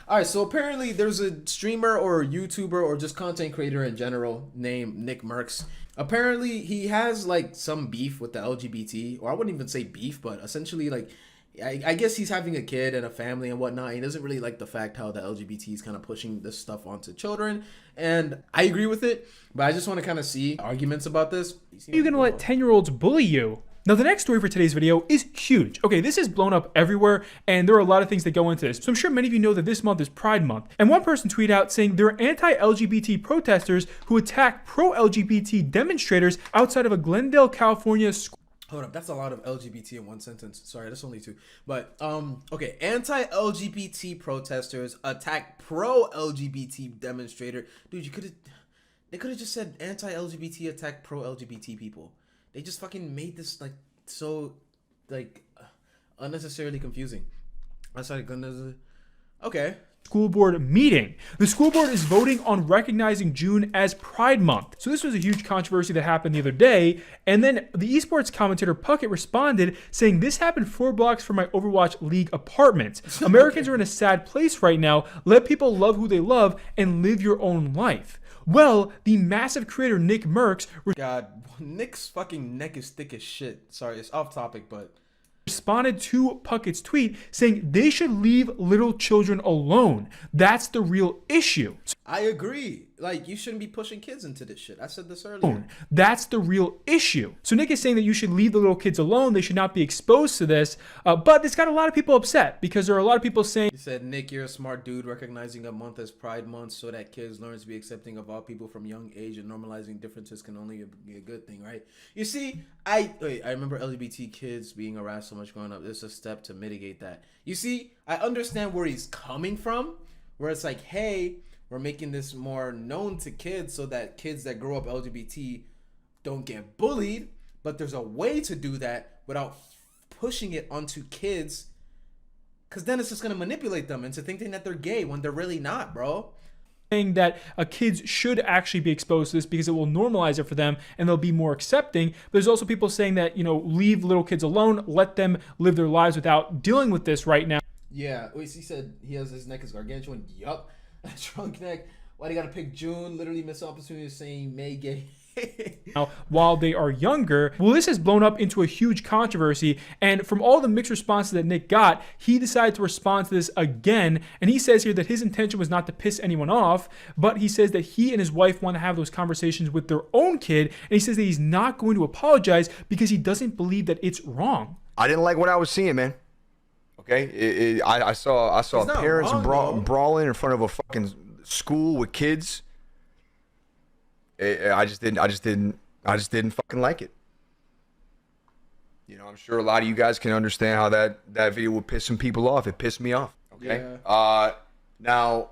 All right, so apparently there's a streamer or a YouTuber or just content creator in general named Nickmercs. Apparently he has like some beef with the LGBT, or I wouldn't even say beef, but essentially like I guess he's having a kid and a family and whatnot. He doesn't really like the fact how the LGBT is kind of pushing this stuff onto children, and I agree with it. But I just want to kind of see arguments about this. Are you gonna let 10-year-olds bully you? Now, the next story for today's video is huge. Okay, this is blown up everywhere, and there are a lot of things that go into this. So I'm sure many of you know that this month is Pride Month. And one person tweeted out saying there are anti-LGBT protesters who attack pro-LGBT demonstrators outside of a Glendale, California school. Hold up, that's a lot of LGBT in one sentence. Sorry, that's only two. But okay, anti-LGBT protesters attack pro-LGBT demonstrator. Dude, they could have just said anti-LGBT attack pro-LGBT people. They just fucking made this like so like unnecessarily confusing. Okay. School board meeting. The school board is voting on recognizing June as Pride Month. So this was a huge controversy that happened the other day. And then the esports commentator Puckett responded saying, "This happened 4 blocks from my Overwatch League apartments. Americans are in a sad place right now. Let people love who they love and live your own life." Well, the massive creator Nickmercs God, Nick's fucking neck is thick as shit. Sorry, it's off topic, but responded to Puckett's tweet saying they should leave little children alone. That's the real issue. I agree. Like, you shouldn't be pushing kids into this shit. I said this earlier. That's the real issue. So Nick is saying that you should leave the little kids alone. They should not be exposed to this. But it's got a lot of people upset because there are a lot of people saying, he said, "Nick, you're a smart dude recognizing a month as Pride Month so that kids learn to be accepting of all people from young age, and normalizing differences can only be a good thing, right?" You see, I remember LGBT kids being harassed so much growing up. There's a step to mitigate that. You see, I understand where he's coming from, where it's like, hey, we're making this more known to kids so that kids that grow up LGBT don't get bullied. But there's a way to do that without pushing it onto kids, because then it's just going to manipulate them into thinking that they're gay when they're really not, bro. Saying that kids should actually be exposed to this because it will normalize it for them and they'll be more accepting. But there's also people saying that, you know, leave little kids alone, let them live their lives without dealing with this right now. Yeah, wait, he said he has his neck is gargantuan. Yup. A trunk neck. Why they gotta pick June? Literally miss opportunity of saying May gay. Now, while they are younger. Well, this has blown up into a huge controversy, and from all the mixed responses that Nick got, he decided to respond to this again, and he says here that his intention was not to piss anyone off, but he says that he and his wife want to have those conversations with their own kid, and he says that he's not going to apologize because he doesn't believe that it's wrong. I didn't like what I was seeing, man. Okay, I saw parents brawling in front of a fucking school with kids. I just didn't fucking like it. You know, I'm sure a lot of you guys can understand how that video would piss some people off. It pissed me off. Okay. Yeah. Now.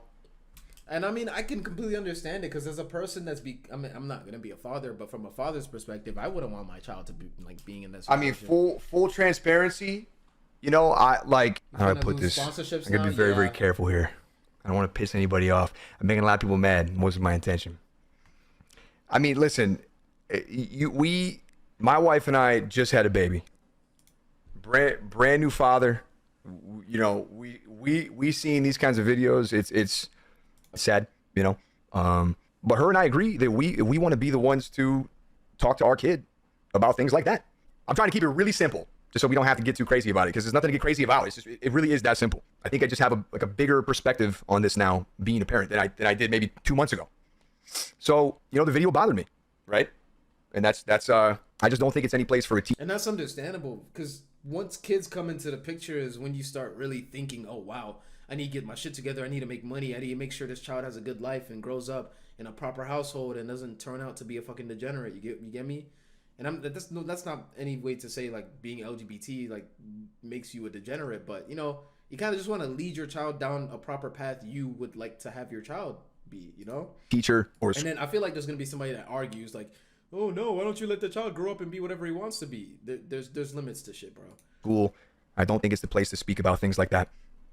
And I mean, I can completely understand it because as a person I mean, I'm not gonna be a father, but from a father's perspective, I wouldn't want my child to be like being in this. I mean, full transparency. You know, how do I put this? I'm gonna be very, very careful here. I don't want to piss anybody off. I'm making a lot of people mad. What was my intention? I mean, listen, my wife and I just had a baby. Brand new father. You know, we seen these kinds of videos. It's sad, you know. But her and I agree that we want to be the ones to talk to our kid about things like that. I'm trying to keep it really simple, just so we don't have to get too crazy about it, because there's nothing to get crazy about. It's just, it really is that simple. I think I just have a bigger perspective on this now, being a parent, than I did maybe 2 months ago. So, you know, the video bothered me, right? And that's I just don't think it's any place for a teen. And that's understandable, because once kids come into the picture is when you start really thinking, oh wow, I need to get my shit together, I need to make money, I need to make sure this child has a good life and grows up in a proper household and doesn't turn out to be a fucking degenerate. You get me? And that's not any way to say like being LGBT like makes you a degenerate, but you know, you kind of just want to lead your child down a proper path you would like to have your child be, you know? Teacher or and then I feel like there's gonna be somebody that argues like, oh no, why don't you let the child grow up and be whatever he wants to be? There's limits to shit, bro. School, I don't think it's the place to speak about things like that.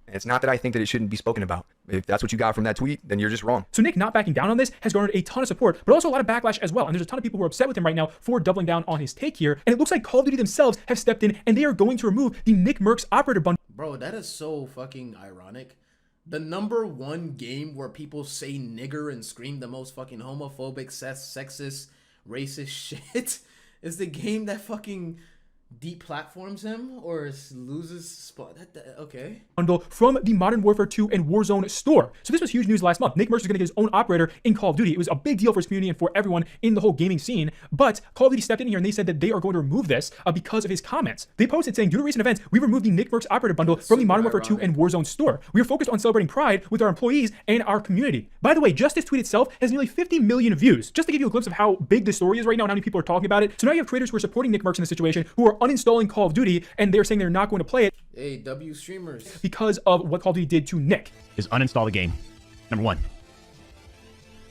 And it's not that I think that it shouldn't be spoken about. If that's what you got from that tweet, then you're just wrong. So Nick not backing down on this has garnered a ton of support, but also a lot of backlash as well. And there's a ton of people who are upset with him right now for doubling down on his take here. And it looks like Call of Duty themselves have stepped in and they are going to remove the Nickmercs operator bundle. Bro, that is so fucking ironic. The #1 game where people say nigger and scream the most fucking homophobic, sexist, racist shit is the game that fucking deplatforms him or loses spot. Okay. Bundle from the Modern Warfare 2 and Warzone store. So this was huge news last month. Nickmercs is going to get his own operator in Call of Duty. It was a big deal for his community and for everyone in the whole gaming scene. But Call of Duty stepped in here and they said that they are going to remove this because of his comments. They posted saying, due to recent events, we removed the Nickmercs operator bundle from the Modern Warfare 2 and Warzone store. We are focused on celebrating Pride with our employees and our community. By the way, just this tweet itself has nearly 50 million views. Just to give you a glimpse of how big this story is right now and how many people are talking about it. So now you have creators who are supporting Nickmercs in this situation who are uninstalling Call of Duty and they're saying they're not going to play it. Hey, W streamers. Because of what Call of Duty did to Nick. Is uninstall the game. Number 1.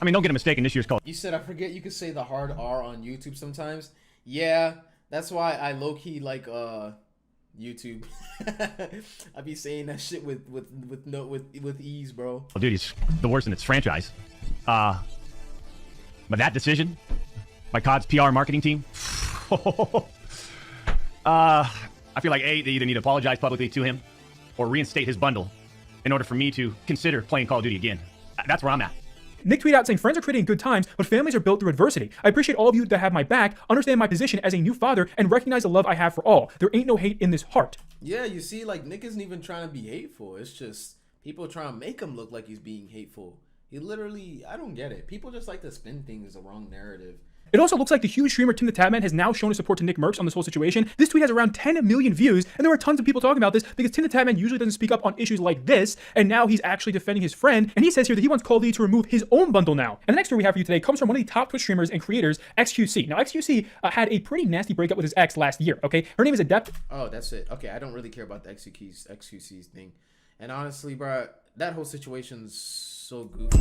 I mean, don't get a mistake in this year's Call. You said I forget you could say the hard R on YouTube sometimes. Yeah, that's why I low-key like YouTube. I be saying that shit with ease, bro. Call of Duty's the worst in its franchise. But that decision by COD's PR marketing team. I feel like they either need to apologize publicly to him or reinstate his bundle in order for me to consider playing Call of Duty again. That's where I'm at. Nick tweeted out saying, friends are creating good times, but families are built through adversity. I appreciate all of you that have my back, understand my position as a new father, and recognize the love I have for all. There ain't no hate in this heart. Yeah, you see, like, Nick isn't even trying to be hateful. It's just people trying to make him look like he's being hateful. He literally, I don't get it. People just like to spin things the wrong narrative. It also looks like the huge streamer Tim the Tatman has now shown his support to Nickmercs on this whole situation. This tweet has around 10 million views, and there were tons of people talking about this because Tim the Tatman usually doesn't speak up on issues like this, and now he's actually defending his friend, and he says here that he wants Call of Duty to remove his own bundle now. And the next story we have for you today comes from one of the top Twitch streamers and creators, XQC. Now, XQC had a pretty nasty breakup with his ex last year, okay? Her name is Adept. Oh, that's it. Okay, I don't really care about the XQC's thing. And honestly, bro, that whole situation's so goofy.